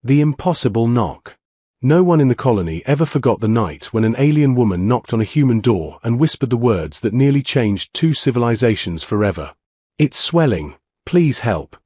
The impossible knock. No one in the colony ever forgot the night when an alien woman knocked on a human door and whispered the words that nearly changed two civilizations forever. "It's swelling, please help."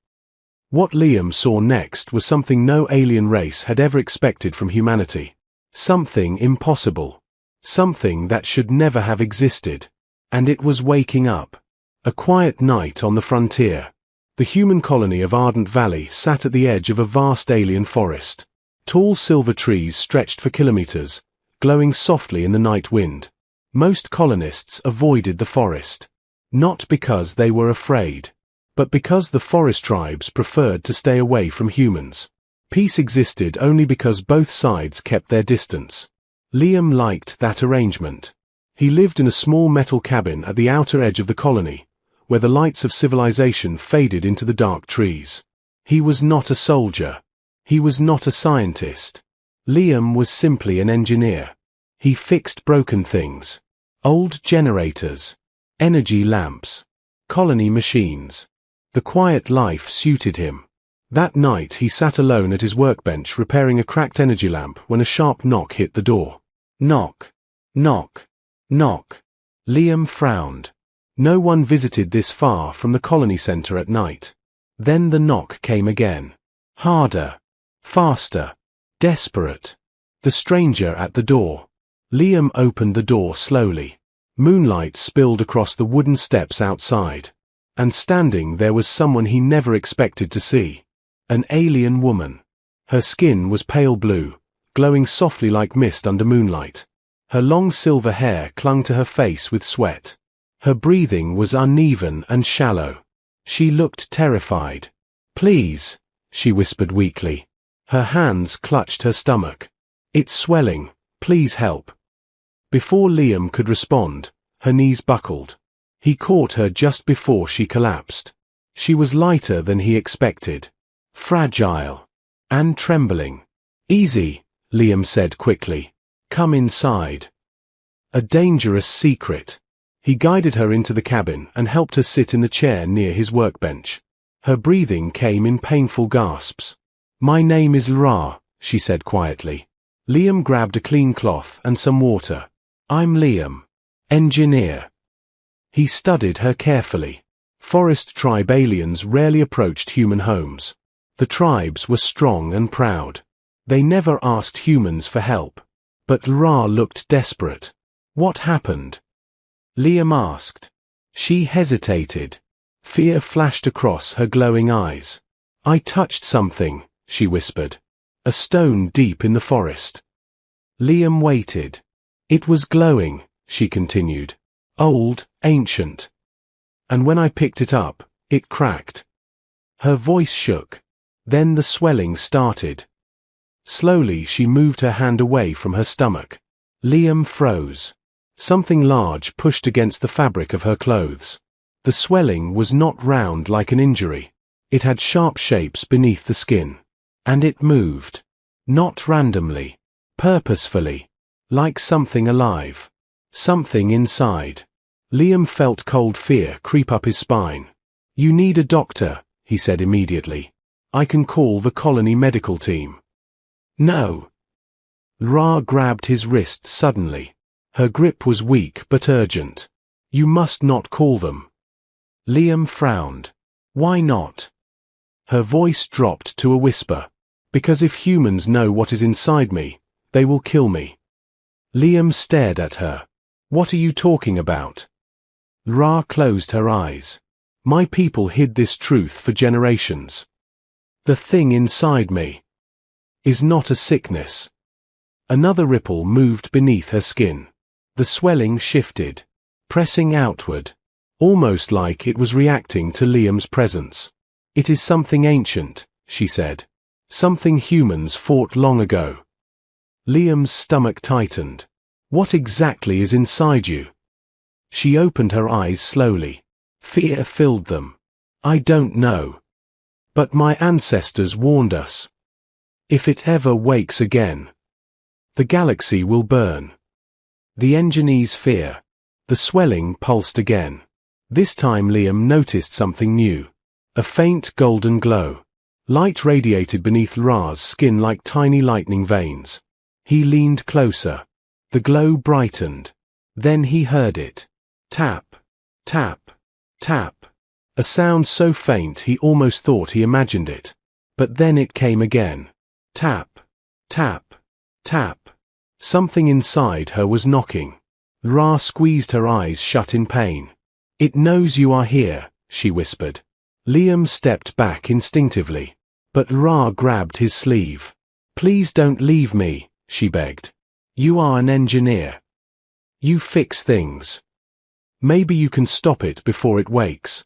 What Liam saw next was something no alien race had ever expected from humanity. Something impossible. Something that should never have existed. And it was waking up. A quiet night on the frontier. The human colony of Ardent Valley sat at the edge of a vast alien forest. Tall silver trees stretched for kilometers, glowing softly in the night wind. Most colonists avoided the forest. Not because they were afraid, but because the forest tribes preferred to stay away from humans. Peace existed only because both sides kept their distance. Liam liked that arrangement. He lived in a small metal cabin at the outer edge of the colony, where the lights of civilization faded into the dark trees. He was not a soldier. He was not a scientist. Liam was simply an engineer. He fixed broken things. Old generators. Energy lamps. Colony machines. The quiet life suited him. That night he sat alone at his workbench repairing a cracked energy lamp when a sharp knock hit the door. Knock. Knock. Knock. Liam frowned. No one visited this far from the colony center at night. Then the knock came again. Harder. Faster. Desperate. The stranger at the door. Liam opened the door slowly. Moonlight spilled across the wooden steps outside. And standing there was someone he never expected to see. An alien woman. Her skin was pale blue, glowing softly like mist under moonlight. Her long silver hair clung to her face with sweat. Her breathing was uneven and shallow. She looked terrified. "Please," she whispered weakly. Her hands clutched her stomach. "It's swelling, please help." Before Liam could respond, her knees buckled. He caught her just before she collapsed. She was lighter than he expected. Fragile. And trembling. "Easy," Liam said quickly. "Come inside." A dangerous secret. He guided her into the cabin and helped her sit in the chair near his workbench. Her breathing came in painful gasps. "My name is Ra," she said quietly. Liam grabbed a clean cloth and some water. "I'm Liam. Engineer." He studied her carefully. Forest tribe aliens rarely approached human homes. The tribes were strong and proud. They never asked humans for help. But Ra looked desperate. "What happened?" Liam asked. She hesitated. Fear flashed across her glowing eyes. "I touched something," she whispered. "A stone deep in the forest." Liam waited. "It was glowing," she continued. "Old, ancient. And when I picked it up, it cracked." Her voice shook. Then the swelling started. Slowly she moved her hand away from her stomach. Liam froze. Something large pushed against the fabric of her clothes. The swelling was not round like an injury. It had sharp shapes beneath the skin. And it moved. Not randomly. Purposefully. Like something alive. Something inside. Liam felt cold fear creep up his spine. "You need a doctor," he said immediately. "I can call the colony medical team." "No." Ra grabbed his wrist suddenly. Her grip was weak but urgent. "You must not call them." Liam frowned. "Why not?" Her voice dropped to a whisper. "Because if humans know what is inside me, they will kill me." Liam stared at her. "What are you talking about?" Ra closed her eyes. "My people hid this truth for generations. The thing inside me is not a sickness." Another ripple moved beneath her skin. The swelling shifted, pressing outward, almost like it was reacting to Liam's presence. "It is something ancient," she said. "Something humans fought long ago." Liam's stomach tightened. "What exactly is inside you?" She opened her eyes slowly. Fear filled them. "I don't know. But my ancestors warned us. If it ever wakes again, the galaxy will burn." The engineer's fear. The swelling pulsed again. This time Liam noticed something new. A faint golden glow. Light radiated beneath Ra's skin like tiny lightning veins. He leaned closer. The glow brightened. Then he heard it. Tap, tap, tap. A sound so faint he almost thought he imagined it. But then it came again. Tap, tap, tap. Something inside her was knocking. Ra squeezed her eyes shut in pain. It knows you are here, she whispered. Liam stepped back instinctively. But Ra grabbed his sleeve. Please don't leave me, she begged. You are an engineer. You fix things. Maybe you can stop it before it wakes.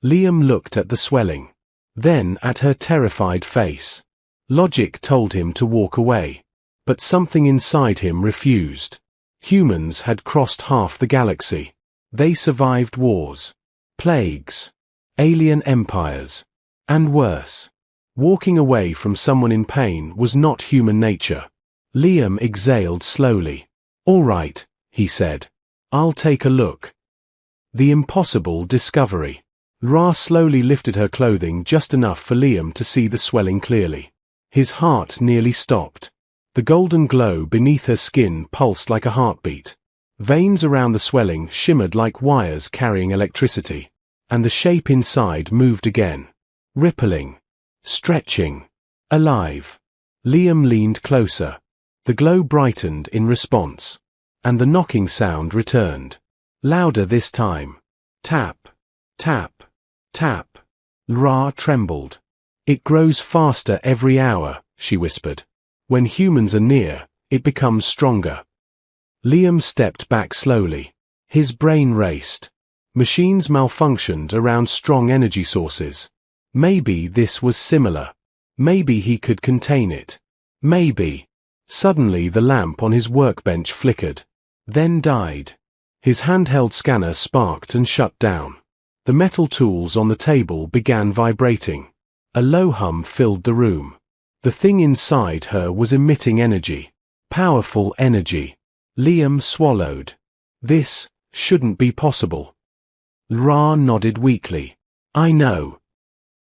Liam looked at the swelling. Then at her terrified face. Logic told him to walk away. But something inside him refused. Humans had crossed half the galaxy. They survived wars, plagues, alien empires, and worse. Walking away from someone in pain was not human nature. Liam exhaled slowly. All right, he said. I'll take a look. The impossible discovery. Ra slowly lifted her clothing just enough for Liam to see the swelling clearly. His heart nearly stopped. The golden glow beneath her skin pulsed like a heartbeat. Veins around the swelling shimmered like wires carrying electricity. And the shape inside moved again. Rippling. Stretching. Alive. Liam leaned closer. The glow brightened in response. And the knocking sound returned. Louder this time. Tap. Tap. Tap. Ra trembled. It grows faster every hour, she whispered. When humans are near, it becomes stronger. Liam stepped back slowly. His brain raced. Machines malfunctioned around strong energy sources. Maybe this was similar. Maybe he could contain it. Maybe. Suddenly the lamp on his workbench flickered. Then died. His handheld scanner sparked and shut down. The metal tools on the table began vibrating. A low hum filled the room. The thing inside her was emitting energy. Powerful energy. Liam swallowed. This shouldn't be possible. Ra nodded weakly. I know.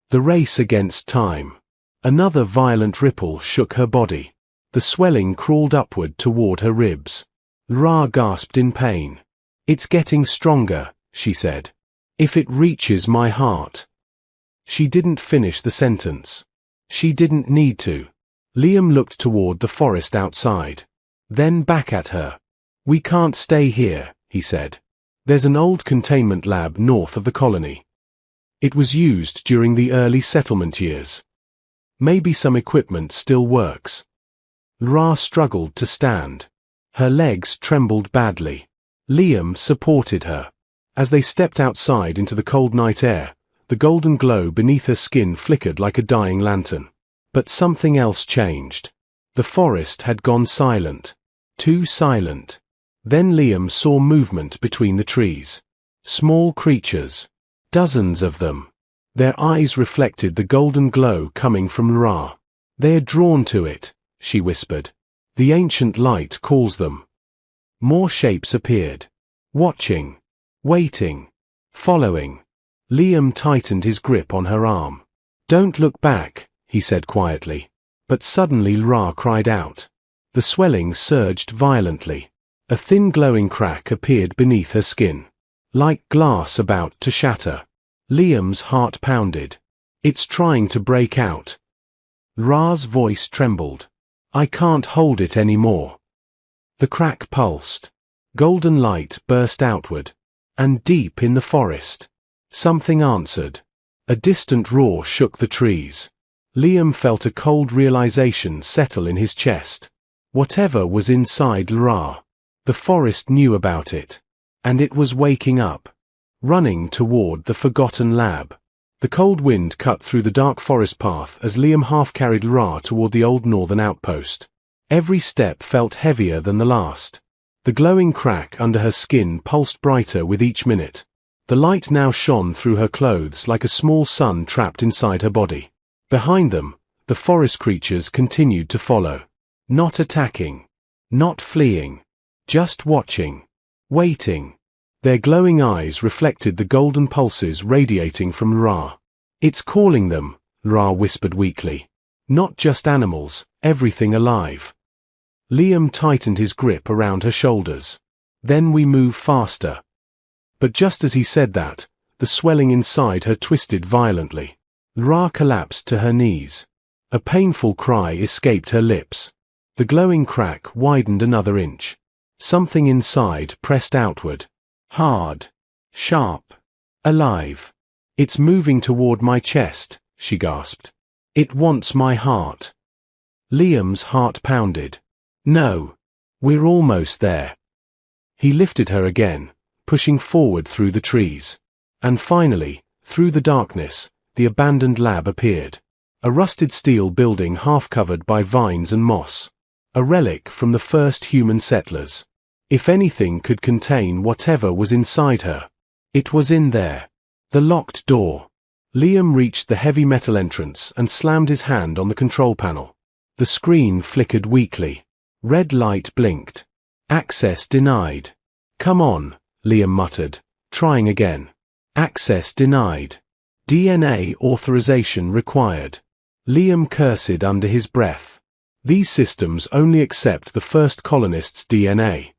The race against time. Another violent ripple shook her body. The swelling crawled upward toward her ribs. Ra gasped in pain. It's getting stronger, she said. If it reaches my heart. She didn't finish the sentence. She didn't need to. Liam looked toward the forest outside. Then back at her. We can't stay here, he said. There's an old containment lab north of the colony. It was used during the early settlement years. Maybe some equipment still works. Ra struggled to stand. Her legs trembled badly. Liam supported her. As they stepped outside into the cold night air, the golden glow beneath her skin flickered like a dying lantern. But something else changed. The forest had gone silent. Too silent. Then Liam saw movement between the trees. Small creatures. Dozens of them. Their eyes reflected the golden glow coming from Ra. They are drawn to it, she whispered. The ancient light calls them. More shapes appeared. Watching. Waiting. Following. Liam tightened his grip on her arm. Don't look back, he said quietly. But suddenly Ra cried out. The swelling surged violently. A thin glowing crack appeared beneath her skin. Like glass about to shatter. Liam's heart pounded. It's trying to break out. Ra's voice trembled. I can't hold it anymore. The crack pulsed. Golden light burst outward. And deep in the forest. Something answered. A distant roar shook the trees. Liam felt a cold realization settle in his chest. Whatever was inside Ra. The forest knew about it. And it was waking up. Running toward the forgotten lab. The cold wind cut through the dark forest path as Liam half-carried Ra toward the old northern outpost. Every step felt heavier than the last. The glowing crack under her skin pulsed brighter with each minute. The light now shone through her clothes like a small sun trapped inside her body. Behind them, the forest creatures continued to follow. Not attacking. Not fleeing. Just watching. Waiting. Their glowing eyes reflected the golden pulses radiating from Ra. It's calling them, Ra whispered weakly. Not just animals, everything alive. Liam tightened his grip around her shoulders. Then we move faster. But just as he said that, the swelling inside her twisted violently. Ra collapsed to her knees. A painful cry escaped her lips. The glowing crack widened another inch. Something inside pressed outward. Hard. Sharp. Alive. It's moving toward my chest, she gasped. It wants my heart. Liam's heart pounded. No. We're almost there. He lifted her again, pushing forward through the trees. And finally, through the darkness, the abandoned lab appeared. A rusted steel building half covered by vines and moss. A relic from the first human settlers. If anything could contain whatever was inside her, it was in there. The locked door. Liam reached the heavy metal entrance and slammed his hand on the control panel. The screen flickered weakly. Red light blinked. Access denied. Come on, Liam muttered, trying again. Access denied. DNA authorization required. Liam cursed under his breath. These systems only accept the first colonist's DNA.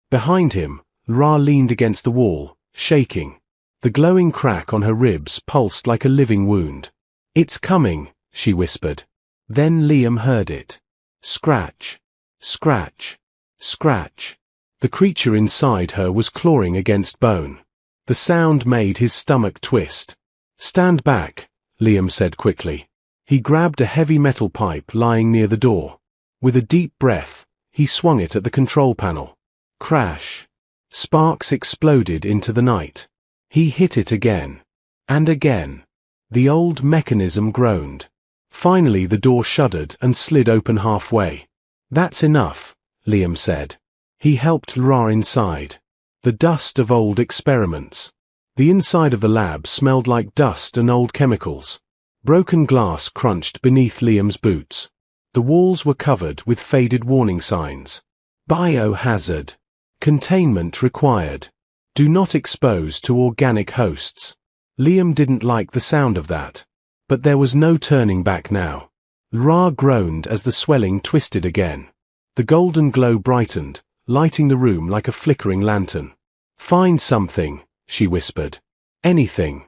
Behind him, Ra leaned against the wall, shaking. The glowing crack on her ribs pulsed like a living wound. It's coming, she whispered. Then Liam heard it. Scratch. Scratch. Scratch. The creature inside her was clawing against bone. The sound made his stomach twist. Stand back, Liam said quickly. He grabbed a heavy metal pipe lying near the door. With a deep breath, he swung it at the control panel. Crash. Sparks exploded into the night. He hit it again. And again. The old mechanism groaned. Finally the door shuddered and slid open halfway. That's enough, Liam said. He helped Ra inside. The dust of old experiments. The inside of the lab smelled like dust and old chemicals. Broken glass crunched beneath Liam's boots. The walls were covered with faded warning signs. Biohazard. Containment required. Do not expose to organic hosts. Liam didn't like the sound of that. But there was no turning back now. Ra groaned as the swelling twisted again. The golden glow brightened, lighting the room like a flickering lantern. Find something, she whispered. Anything.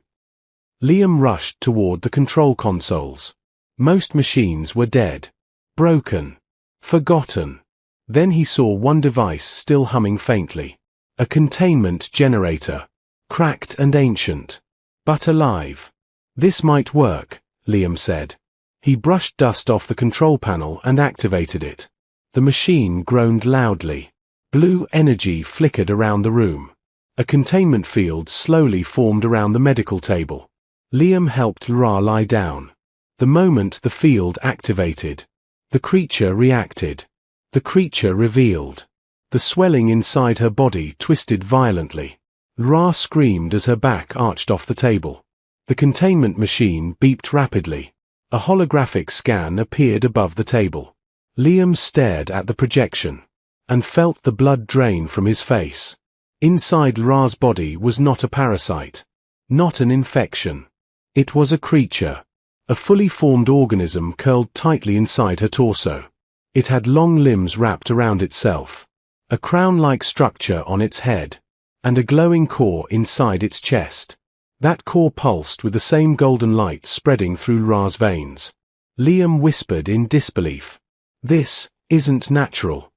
Liam rushed toward the control consoles. Most machines were dead. Broken. Forgotten. Then he saw one device still humming faintly. A containment generator. Cracked and ancient. But alive. This might work, Liam said. He brushed dust off the control panel and activated it. The machine groaned loudly. Blue energy flickered around the room. A containment field slowly formed around the medical table. Liam helped Ra lie down. The moment the field activated, the creature reacted. The creature revealed. The swelling inside her body twisted violently. Ra screamed as her back arched off the table. The containment machine beeped rapidly. A holographic scan appeared above the table. Liam stared at the projection and felt the blood drain from his face. Inside Ra's body was not a parasite, not an infection. It was a creature, a fully formed organism curled tightly inside her torso. It had long limbs wrapped around itself, a crown-like structure on its head, and a glowing core inside its chest. That core pulsed with the same golden light spreading through Ra's veins. Liam whispered in disbelief. This isn't natural.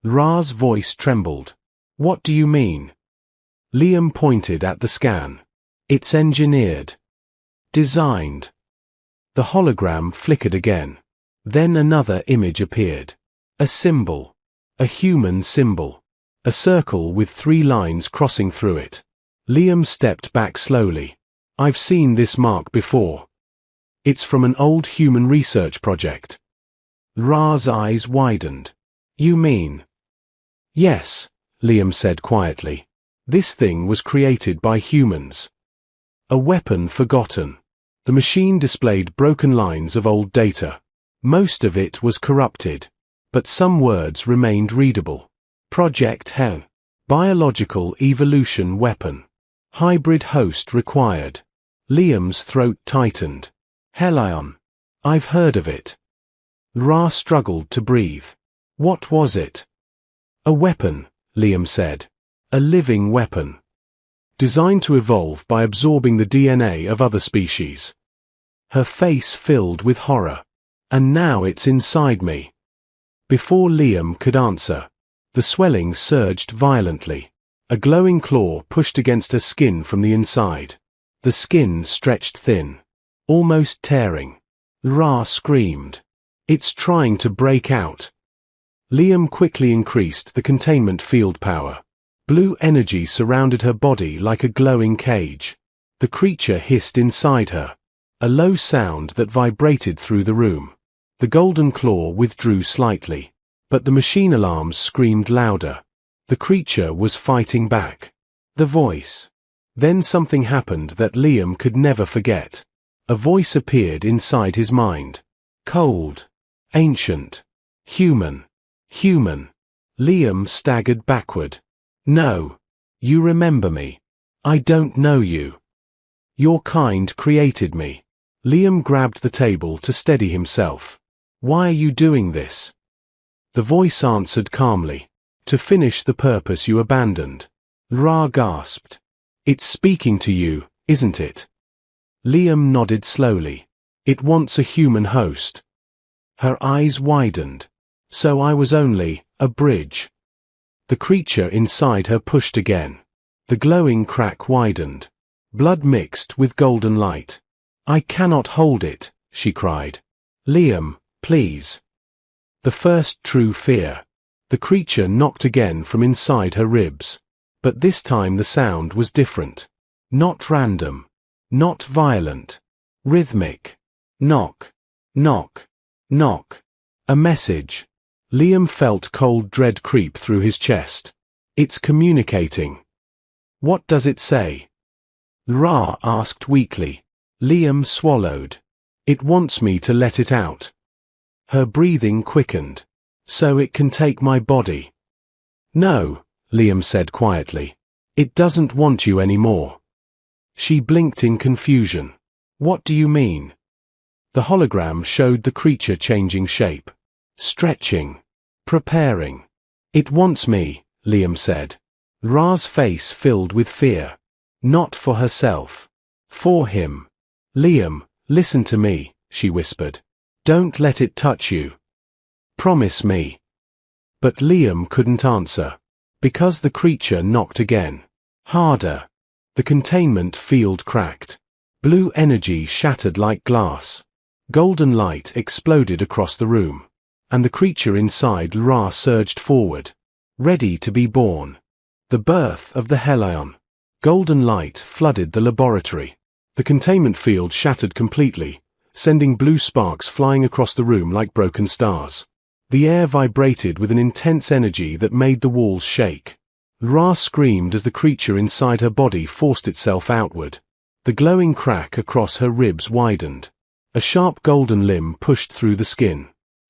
Ra's voice trembled. What do you mean? Liam pointed at the scan. It's engineered. Designed. The hologram flickered again. Then another image appeared. A symbol. A human symbol. A circle with 3 lines crossing through it. Liam stepped back slowly. I've seen this mark before. It's from an old human research project. Ra's eyes widened. You mean? Yes, Liam said quietly. This thing was created by humans. A weapon forgotten. The machine displayed broken lines of old data. Most of it was corrupted, but some words remained readable. Project HFY. Biological evolution weapon. Hybrid host required. Liam's throat tightened. Helion. I've heard of it. Ra struggled to breathe. What was it? A weapon, Liam said. A living weapon. Designed to evolve by absorbing the DNA of other species. Her face filled with horror. And now it's inside me. Before Liam could answer, the swelling surged violently. A glowing claw pushed against her skin from the inside. The skin stretched thin, almost tearing. Ra screamed. It's trying to break out. Liam quickly increased the containment field power. Blue energy surrounded her body like a glowing cage. The creature hissed inside her, a low sound that vibrated through the room. The golden claw withdrew slightly, but the machine alarms screamed louder. The creature was fighting back. The voice. Then something happened that Liam could never forget. A voice appeared inside his mind. Cold. Ancient. Human. Human. Liam staggered backward. No. You remember me. I don't know you. Your kind created me. Liam grabbed the table to steady himself. Why are you doing this? The voice answered calmly. To finish the purpose you abandoned. Ra gasped. It's speaking to you, isn't it? Liam nodded slowly. It wants a human host. Her eyes widened. So I was only a bridge. The creature inside her pushed again. The glowing crack widened. Blood mixed with golden light. I cannot hold it, she cried. Liam, please. The first true fear. The creature knocked again from inside her ribs. But this time the sound was different. Not random. Not violent. Rhythmic. Knock. Knock. Knock. A message. Liam felt cold dread creep through his chest. It's communicating. What does it say? Ra asked weakly. Liam swallowed. It wants me to let it out. Her breathing quickened. So it can take my body. No, Liam said quietly. It doesn't want you anymore. She blinked in confusion. What do you mean? The hologram showed the creature changing shape. Stretching. Preparing. It wants me, Liam said. Ra's face filled with fear. Not for herself. For him. Liam, listen to me, she whispered. Don't let it touch you. Promise me. But Liam couldn't answer. Because the creature knocked again. Harder. The containment field cracked. Blue energy shattered like glass. Golden light exploded across the room. And the creature inside Ra surged forward. Ready to be born. The birth of the Helion. Golden light flooded the laboratory. The containment field shattered completely, sending blue sparks flying across the room like broken stars. The air vibrated with an intense energy that made the walls shake. Ra screamed as the creature inside her body forced itself outward. The glowing crack across her ribs widened. A sharp golden limb pushed through the skin.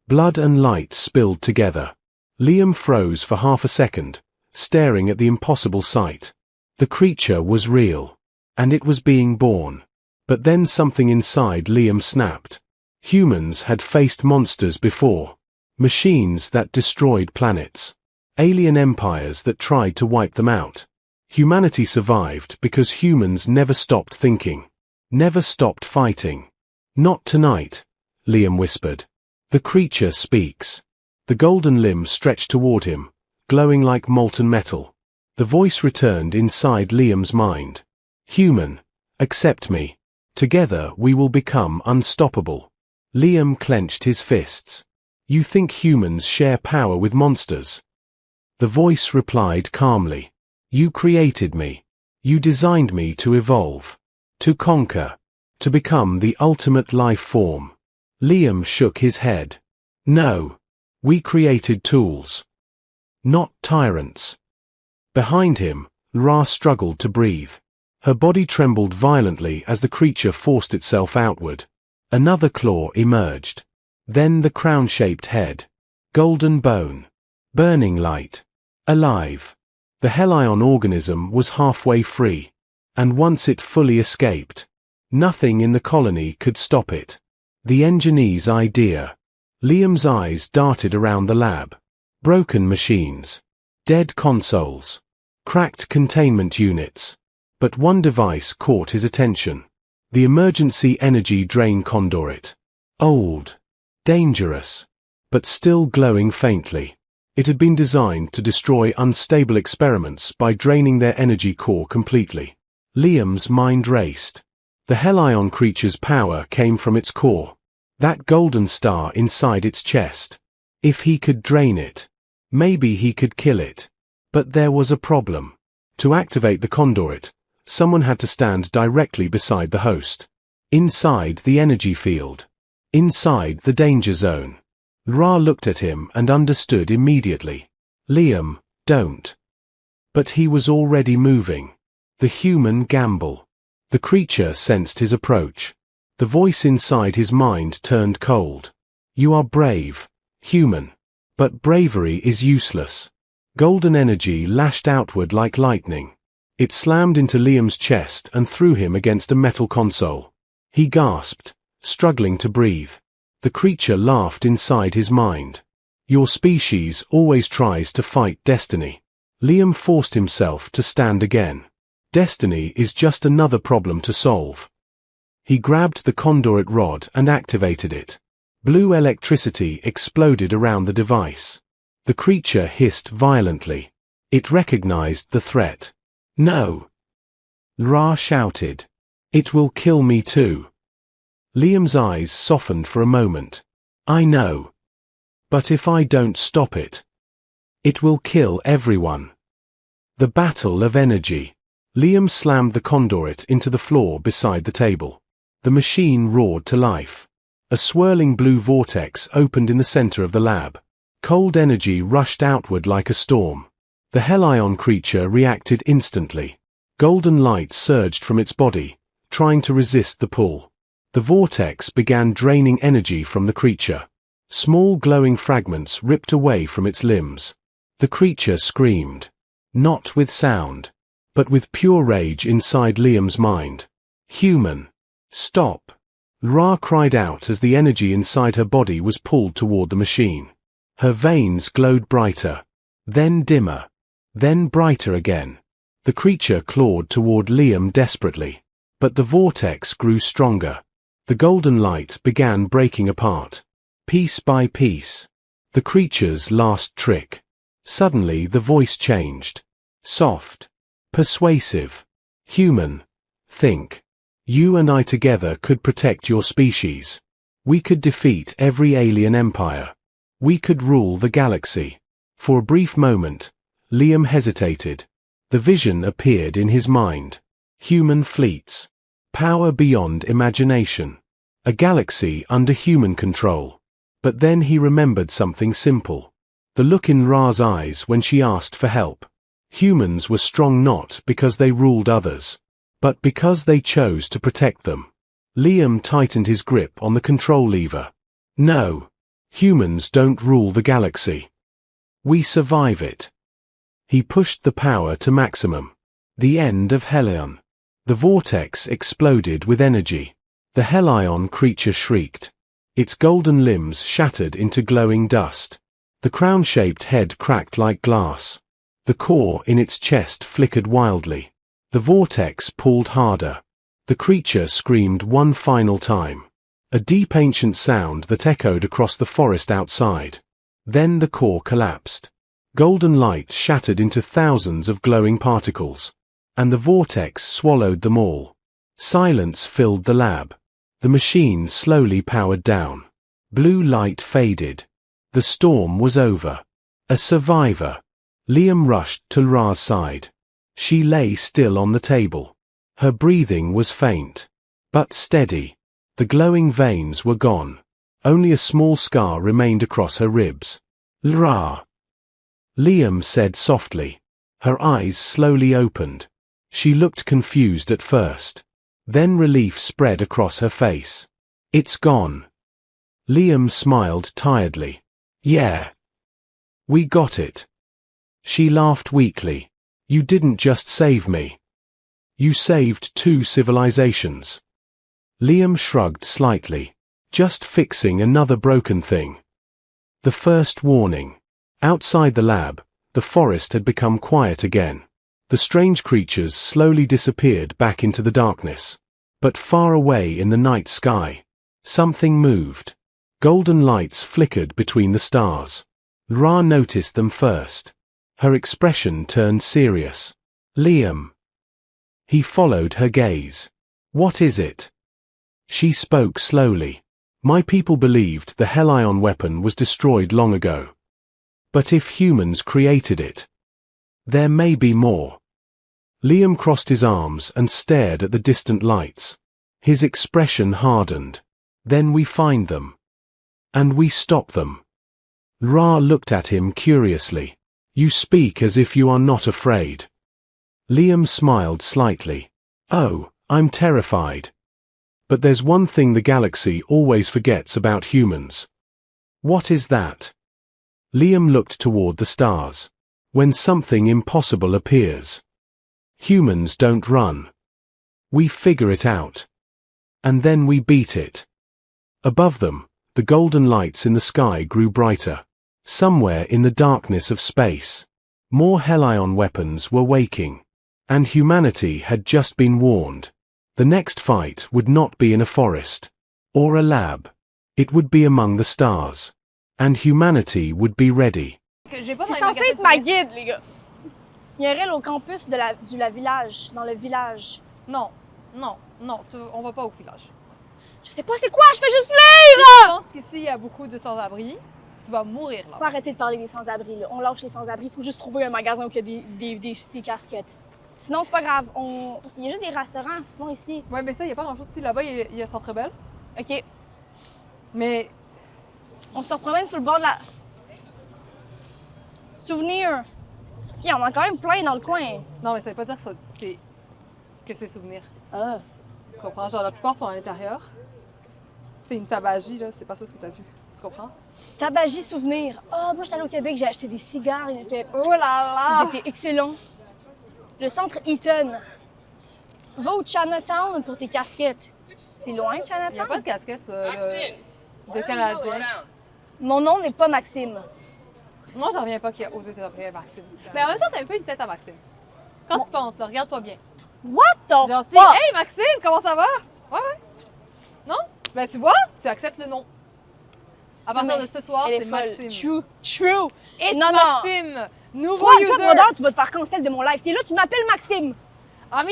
Blood and light spilled together. Liam froze for half a second, staring at the impossible sight. The creature was real. And it was being born. But then something inside Liam snapped. Humans had faced monsters before. Machines that destroyed planets. Alien empires that tried to wipe them out. Humanity survived because humans never stopped thinking. Never stopped fighting. Not tonight, Liam whispered. The creature speaks. The golden limb stretched toward him, glowing like molten metal. The voice returned inside Liam's mind. Human, accept me. Together we will become unstoppable. Liam clenched his fists. You think humans share power with monsters? The voice replied calmly. You created me. You designed me to evolve. To conquer. To become the ultimate life form. Liam shook his head. No. We created tools. Not tyrants. Behind him, Ra struggled to breathe. Her body trembled violently as the creature forced itself outward. Another claw emerged. Then the crown-shaped head. Golden bone. Burning light. Alive. The Helion organism was halfway free. And once it fully escaped, Nothing in the colony could stop it. The engineer's idea. Liam's eyes darted around the lab. Broken machines. Dead consoles. Cracked containment units. But one device caught his attention. The emergency energy drain conduit. Old. Dangerous. But still glowing faintly. It had been designed to destroy unstable experiments by draining their energy core completely. Liam's mind raced. The Hellion creature's power came from its core. That golden star inside its chest. If he could drain it, maybe he could kill it. But there was a problem. To activate the conduit, someone had to stand directly beside the host. Inside the energy field. Inside the danger zone. Ra looked at him and understood immediately. Liam, don't. But he was already moving. The human gamble. The creature sensed his approach. The voice inside his mind turned cold. You are brave, human. But bravery is useless. Golden energy lashed outward like lightning. It slammed into Liam's chest and threw him against a metal console. He gasped, struggling to breathe. The creature laughed inside his mind. Your species always tries to fight destiny. Liam forced himself to stand again. Destiny is just another problem to solve. He grabbed the conduit rod and activated it. Blue electricity exploded around the device. The creature hissed violently. It recognized the threat. No! Ra shouted. It will kill me too. Liam's eyes softened for a moment. I know. But if I don't stop it, it will kill everyone. The battle of energy. Liam slammed the conduit into the floor beside the table. The machine roared to life. A swirling blue vortex opened in the center of the lab. Cold energy rushed outward like a storm. The Hellion creature reacted instantly. Golden light surged from its body, trying to resist the pull. The vortex began draining energy from the creature. Small glowing fragments ripped away from its limbs. The creature screamed. Not with sound, but with pure rage inside Liam's mind. Human. Stop. Ra cried out as the energy inside her body was pulled toward the machine. Her veins glowed brighter, then dimmer, then brighter again. The creature clawed toward Liam desperately, but the vortex grew stronger. The golden light began breaking apart. Piece by piece. The creature's last trick. Suddenly the voice changed. Soft. Persuasive. Human. Think. You and I together could protect your species. We could defeat every alien empire. We could rule the galaxy. For a brief moment, Liam hesitated. The vision appeared in his mind. Human fleets. Power beyond imagination. A galaxy under human control. But then he remembered something simple. The look in Ra's eyes when she asked for help. Humans were strong not because they ruled others, but because they chose to protect them. Liam tightened his grip on the control lever. No. Humans don't rule the galaxy. We survive it. He pushed the power to maximum. The end of Hellion. The vortex exploded with energy. The Hellion creature shrieked. Its golden limbs shattered into glowing dust. The crown-shaped head cracked like glass. The core in its chest flickered wildly. The vortex pulled harder. The creature screamed one final time. A deep ancient sound that echoed across the forest outside. Then the core collapsed. Golden light shattered into thousands of glowing particles. And the vortex swallowed them all. Silence filled the lab. The machine slowly powered down. Blue light faded. The storm was over. A survivor. Liam rushed to Ra's side. She lay still on the table. Her breathing was faint, but steady. The glowing veins were gone. Only a small scar remained across her ribs. Ra. Liam said softly. Her eyes slowly opened. She looked confused at first. Then relief spread across her face. It's gone. Liam smiled tiredly. Yeah. We got it. She laughed weakly. You didn't just save me. You saved 2 civilizations. Liam shrugged slightly. Just fixing another broken thing. The first warning. Outside the lab, the forest had become quiet again. The strange creatures slowly disappeared back into the darkness. But far away in the night sky, something moved. Golden lights flickered between the stars. Ra noticed them first. Her expression turned serious. Liam. He followed her gaze. What is it? She spoke slowly. My people believed the Helion weapon was destroyed long ago. But if humans created it, there may be more. Liam crossed his arms and stared at the distant lights. His expression hardened. Then we find them. And we stop them. Ra looked at him curiously. You speak as if you are not afraid. Liam smiled slightly. Oh, I'm terrified. But there's one thing the galaxy always forgets about humans. What is that? Liam looked toward the stars. When something impossible appears. Humans don't run. We figure it out. And then we beat it. Above them, the golden lights in the sky grew brighter. Somewhere in the darkness of space, more Helion weapons were waking. And humanity had just been warned. The next fight would not be in a forest. Or a lab. It would be among the stars. And humanity would be ready. C'est censé être ma guide, les gars. Il y a un au campus de du village, dans le village. Non, on va pas au village. Je sais pas c'est quoi, je fais juste lire! Je pense qu'ici, il y a beaucoup de sans-abri. Tu vas mourir là. Faut arrêter de parler des sans-abri, là. On lâche les sans-abri, faut juste trouver un magasin où il y a des casquettes. Sinon, c'est pas grave. Parce qu'il y a juste des restaurants, sinon ici. Ouais, mais ça, il y a pas grand-chose ici. Là-bas, il y a Centre Bell. OK. Mais... On se promène sur le bord de la... Souvenirs. OK, on en a quand même plein dans le coin. Non, mais ça veut pas dire que c'est souvenirs. Ah. Tu comprends? Genre, la plupart sont à l'intérieur. Tu sais, une tabagie, là, c'est pas ça ce que t'as vu. Tu comprends? Tabagie souvenir. Ah, moi, j'étais allée au Québec, j'ai acheté des cigares. Ils étaient... Oh là là! Ils étaient excellents. Le centre Eaton. Va au Chinatown pour tes casquettes. C'est loin, Chinatown? Il n'y a pas de casquette de Canadien. Mon nom n'est pas Maxime. Moi, j'en reviens pas qu'il y a osé t'appeler Maxime. Mais en même temps, t'as un peu une tête à Maxime. Quand tu penses, là, regarde-toi bien. What the Genre, si, fuck? hey Maxime, comment ça va? Ouais. Non? Ben, tu vois, tu acceptes le nom. À partir de ce soir, c'est Maxime. True. It's Non. Maxime. Nouveau Toi, user. Brodeur, tu vas te faire cancel de mon live. T'es là, tu m'appelles Maxime.